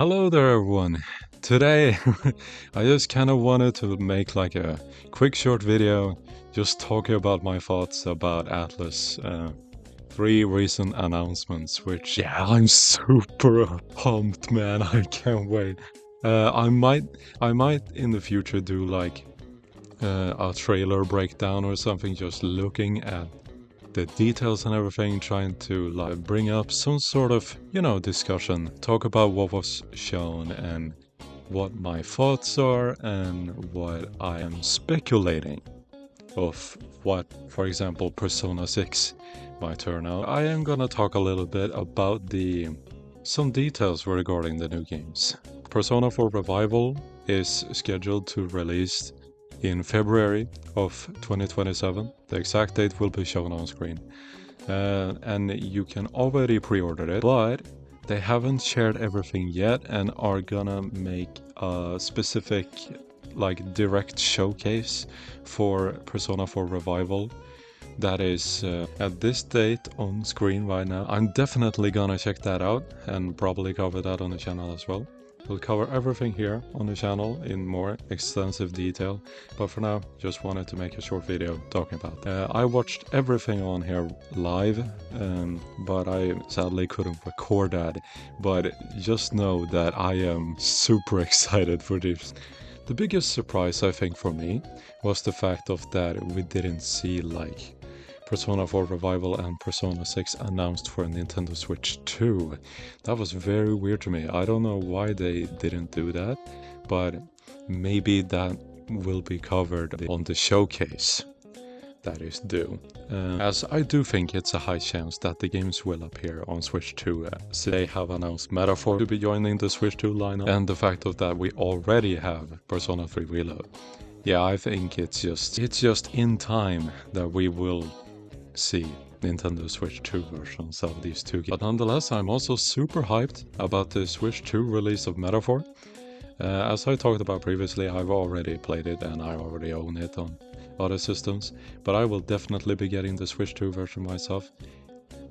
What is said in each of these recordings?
Hello there, everyone. Today, I just kind of wanted to make like a quick short video, just talking about my thoughts about Atlus. Three recent announcements, which, yeah, I'm super pumped, man. I can't wait. I might in the future do like a trailer breakdown or something, just looking at the details and everything, trying to like bring up some sort of, discussion, talk about what was shown and what my thoughts are and what I am speculating of what, for example, Persona 6 might turn out. I am gonna talk a little bit about the some details regarding the new games. Persona 4 Revival is scheduled to release in February of 2027. The exact date will be shown on screen. And you can already pre-order it, but they haven't shared everything yet and are gonna make a specific like direct showcase for Persona 4 Revival that is at this date on screen right now. I'm definitely gonna check that out and probably cover that on the channel as well. We'll cover everything here on the channel in more extensive detail, but for now, just wanted to make a short video talking about that. I watched everything on here live, but I sadly couldn't record that. But just know that I am super excited for this. The biggest surprise, I think, for me was the fact of that we didn't see like Persona 4 Revival and Persona 6 announced for Nintendo Switch 2. That was very weird to me. I don't know why they didn't do that, but maybe that will be covered on the showcase that is due. As I do think it's a high chance that the games will appear on Switch 2. So they have announced Metaphor to be joining the Switch 2 lineup, and the fact of that we already have Persona 3 Reload. Yeah, I think it's just in time that we will see Nintendo Switch 2 versions of these two games. But nonetheless, I'm also super hyped about the Switch 2 release of Metaphor. As I talked about previously, I've already played it and I already own it on other systems, but I will definitely be getting the Switch 2 version myself.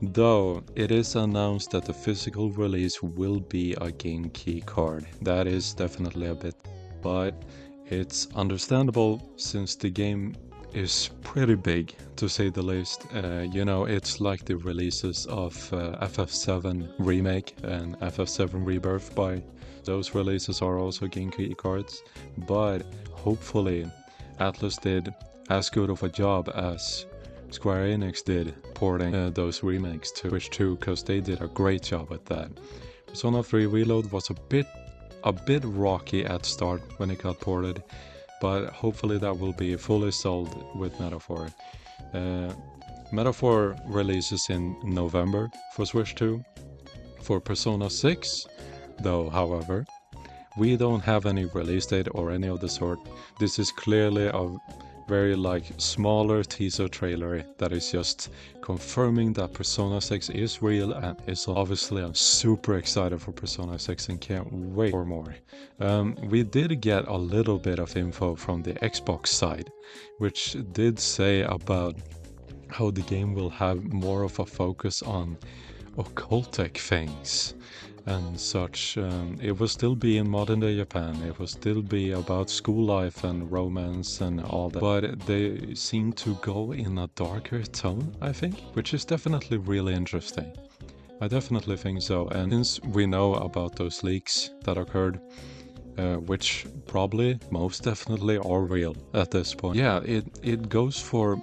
Though it is announced that the physical release will be a game key card. That is definitely a bit, but it's understandable since the game is pretty big, to say the least. It's like the releases of FF7 Remake and FF7 Rebirth. By those releases are also game key cards, but hopefully Atlus did as good of a job as Square Enix did porting those remakes to Switch 2, because they did a great job at that. Persona 3 Reload was a bit rocky at start when it got ported, but hopefully that will be fully solved with Metaphor. Metaphor releases in November for Switch 2. For Persona 6, though, however, we don't have any release date or any of the sort. This is clearly a very smaller teaser trailer that is just confirming that Persona 6 is real and is obviously. I'm super excited for Persona 6 and can't wait for more. We did get a little bit of info from the Xbox side, which did say about how the game will have more of a focus on occultic things and such. It will still be in modern day Japan, it will still be about school life and romance and all that, but they seem to go in a darker tone, I think, which is definitely really interesting. I definitely think so, and since we know about those leaks that occurred, which probably most definitely are real at this point, yeah, it goes for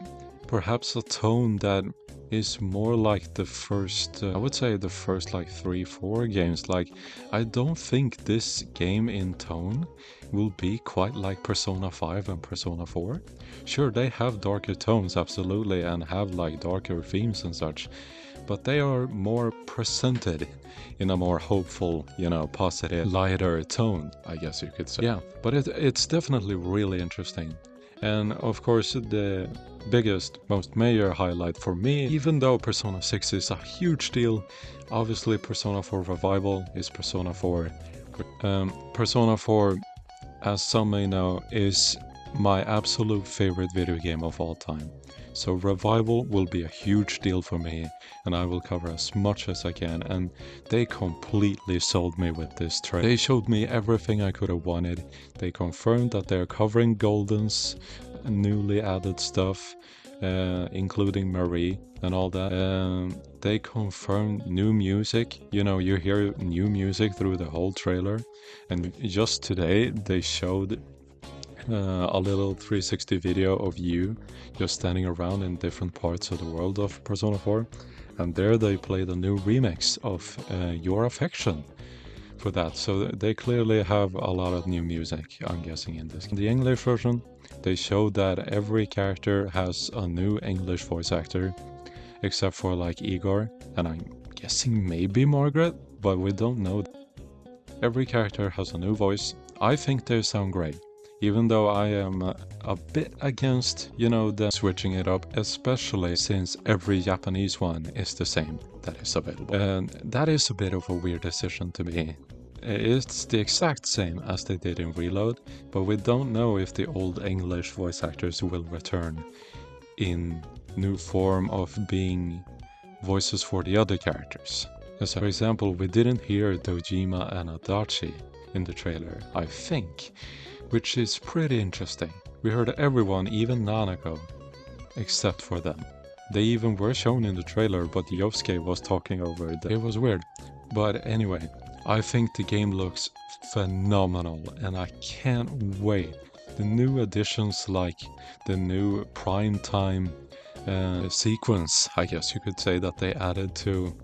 perhaps a tone that is more like the first, I would say the first 3-4 games. I don't think this game in tone will be quite like Persona 5 and Persona 4. Sure, they have darker tones, absolutely, and have darker themes and such, but they are more presented in a more hopeful, positive, lighter tone, I guess you could say. Yeah, but it's definitely really interesting. And of course, the biggest, most major highlight for me, even though Persona 6 is a huge deal, obviously Persona 4 Revival is Persona 4. Persona 4, as some may know, is my absolute favorite video game of all time. So Revival will be a huge deal for me, and I will cover as much as I can, and they completely sold me with this trailer. They showed me everything I could have wanted. They confirmed that they're covering Golden's newly added stuff, including Marie and all that. They confirmed new music. You know, you hear new music through the whole trailer, and just today they showed a little 360 video of you just standing around in different parts of the world of Persona 4, and there they played a new remix of Your Affection for that. So they clearly have a lot of new music, I'm guessing, in this. In the English version, they showed that every character has a new English voice actor, except for like Igor, and I'm guessing maybe Margaret, but we don't know. Every character has a new voice. I think they sound great. Even though I am a bit against, you know, the switching it up, especially since every Japanese one is the same that is available. And that is a bit of a weird decision to me. It's the exact same as they did in Reload, but we don't know if the old English voice actors will return in new form of being voices for the other characters. So, for example, we didn't hear Dojima and Adachi in the trailer, I think, which is pretty interesting. We heard everyone, even Nanako, except for them. They even were shown in the trailer, but Yosuke was talking over it. It was weird. But anyway, I think the game looks phenomenal, and I can't wait. The new additions, like the new prime time sequence, I guess you could say, that they added to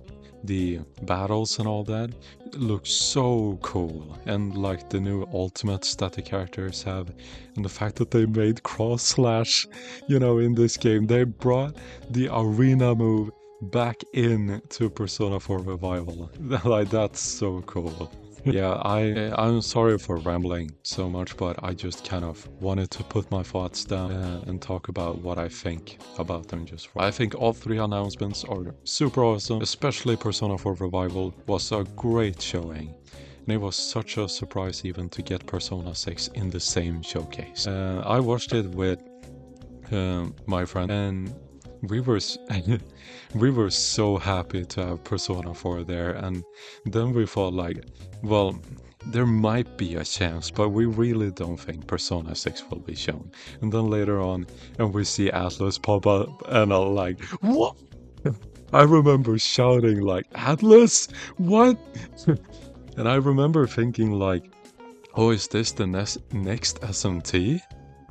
the battles and all that, looks so cool. And like the new ultimates that the characters have, and the fact that they made cross slash, you know, in this game. They brought the arena move back in to Persona 4 Revival. Like, that's so cool. Yeah, I'm sorry for rambling so much, but I just kind of wanted to put my thoughts down and talk about what I think about them just for. I think all three announcements are super awesome, especially Persona 4 Revival was a great showing. And it was such a surprise even to get Persona 6 in the same showcase. I watched it with my friend, and we were so happy to have Persona 4 there, and then we thought like, well, there might be a chance, but we really don't think Persona 6 will be shown. And then later on, and we see ATLUS pop up, and I'm like, what? I remember shouting like, ATLUS? What? And I remember thinking like, oh, is this the next SMT?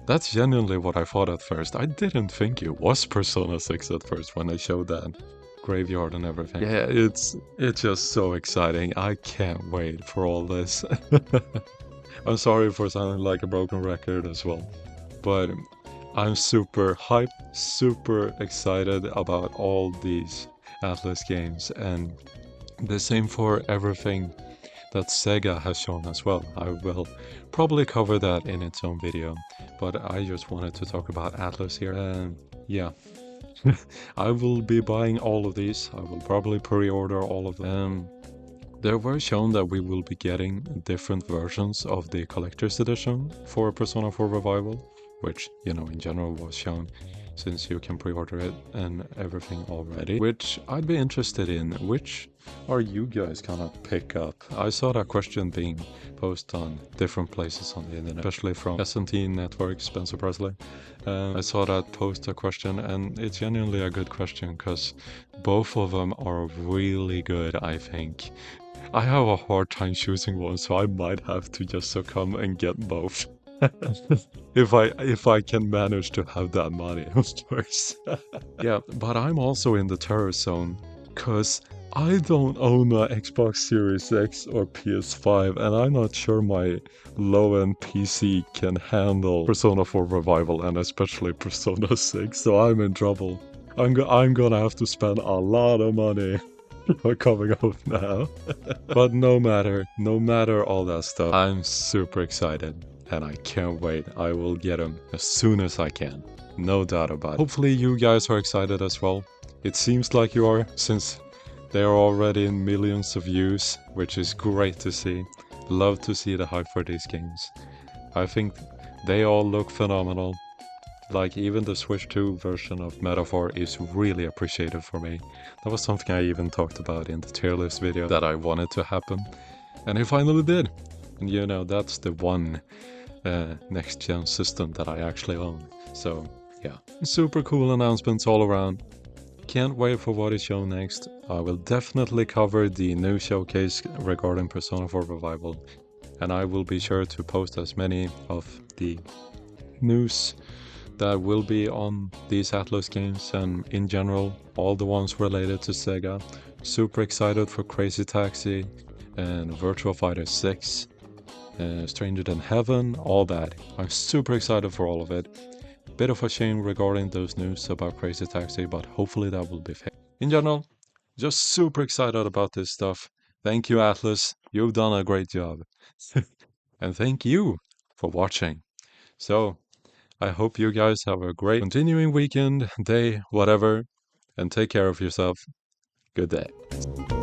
That's genuinely what I thought at first. I didn't think it was Persona 6 at first when they showed that graveyard and everything. Yeah, it's just so exciting. I can't wait for all this. I'm sorry for sounding like a broken record as well, but I'm super hyped, super excited about all these ATLUS games, and the same for everything that Sega has shown as well. I will probably cover that in its own video, but I just wanted to talk about ATLUS here. And yeah, I will be buying all of these. I will probably pre-order all of them. There were shown that we will be getting different versions of the collector's edition for Persona 4 Revival, which, you know, in general was shown, since you can pre-order it and everything already, which I'd be interested in. Which are you guys gonna pick up? I saw that question being posted on different places on the internet, especially from SMT Network, Spencer Presley. I saw that post a question, and it's genuinely a good question, because both of them are really good, I think. I have a hard time choosing one, so I might have to just succumb and get both. if I can manage to have that money, of course. Yeah, but I'm also in the terror zone, cause I don't own a Xbox Series X or PS5, and I'm not sure my low-end PC can handle Persona 4 Revival, and especially Persona 6, so I'm in trouble. I'm gonna have to spend a lot of money coming out now. But no matter all that stuff, I'm super excited. And I can't wait. I will get them as soon as I can. No doubt about it. Hopefully you guys are excited as well. It seems like you are, since they are already in millions of views, which is great to see. Love to see the hype for these games. I think they all look phenomenal. Like, even the Switch 2 version of Metaphor is really appreciated for me. That was something I even talked about in the tier list video that I wanted to happen. And it finally did. And you know, that's the one next-gen system that I actually own. So, yeah. Super cool announcements all around. Can't wait for what is shown next. I will definitely cover the new showcase regarding Persona 4 Revival. And I will be sure to post as many of the news that will be on these Atlus games and in general all the ones related to Sega. Super excited for Crazy Taxi and Virtua Fighter 6, Stranger Than Heaven, all that. I'm super excited for all of it. Bit of a shame regarding those news about Crazy Taxi, but hopefully that will be fixed. In general, just super excited about this stuff. Thank you, Atlus. You've done a great job. And thank you for watching. So, I hope you guys have a great continuing weekend, day, whatever, and take care of yourself. Good day.